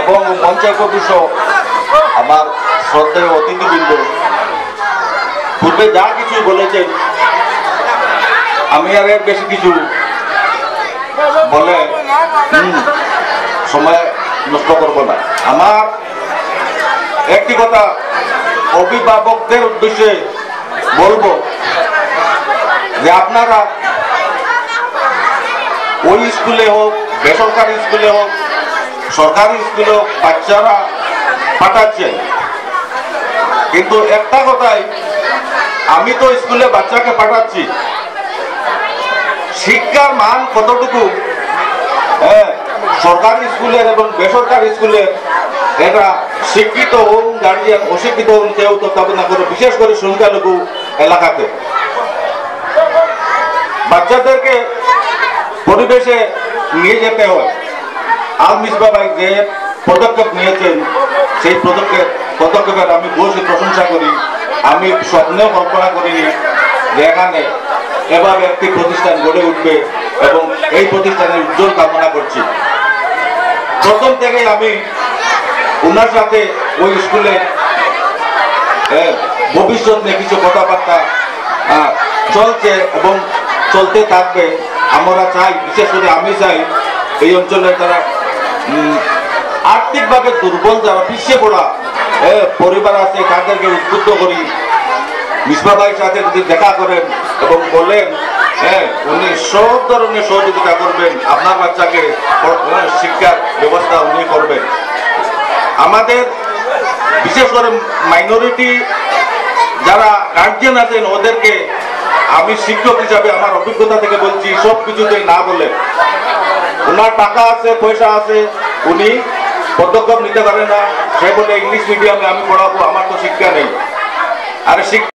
এবং মঞ্চে প্রবিষ্ট আমার শ্রদ্ধেয় অতিথিবৃন্দ, পূর্বে যা কিছু বলেছেন আমি আর এর বেশি কিছু বলে সময় নষ্ট করব না। আমার একটি কথা অভিভাবকদের উদ্দেশ্যে বলবো যে আপনারা ওই স্কুলে হোক, বেসরকারি স্কুলে হোক, সরকারি স্কুলে হোক, বাচ্চারা পাঠাচ্ছেন, কিন্তু একটা কথাই, আমি তো স্কুলে বাচ্চাকে পাঠাচ্ছি, শিক্ষার মান কতটুকু সরকারি স্কুলের এবং বেসরকারি স্কুলের, এটা শিক্ষিত হোক গার্জিয়ান, অশিক্ষিত হোক কেউ তত্ত্বাবধান না করে, বিশেষ করে সংখ্যালঘু এলাকাতে বাচ্চাদেরকে পরিবেশে নিয়ে যেতে হয়। আল মিসবাহ ভাই যে পদক্ষেপ নিয়েছেন সেই পদক্ষেপের আমি বসে প্রশংসা করি। আমি স্বপ্নেও কল্পনা করিনি যে এখানে এভাবে একটি প্রতিষ্ঠান গড়ে উঠবে এবং এই প্রতিষ্ঠানের উজ্জ্বল কামনা করছি। প্রথম থেকে আমি ওনার সাথে ওই স্কুলে ভবিষ্যৎ নিয়ে কিছু কথাবার্তা চলছে এবং চলতে থাকবে। আমরা চাই, বিশেষ করে আমি চাই, এই অঞ্চলের যারা আর্থিকভাবে দুর্বল, যারা পিছিয়ে পড়া পরিবার আছে, তাদেরকে উদ্বুদ্ধ করি। মিসবাহ ভাইয়ের সাথে যদি দেখা করেন এবং বলেন উনি সব ধরনের সহযোগিতা করবেন, আপনার বাচ্চাকে শিক্ষার ব্যবস্থা উনি করবেন। আমাদের বিশেষ করে মাইনরিটি যারা গার্জিয়ান আছেন, ওদেরকে আমি শিক্ষক হিসাবে আমার অভিজ্ঞতা থেকে বলছি, সব কিছুতে না বলে, ওনার টাকা আছে, পয়সা আছে, উনি পদক্ষেপ নিতে পারে না, সে বলে ইংলিশ মিডিয়ামে আমি পড়াবো, আমার তো শিক্ষা নেই। আর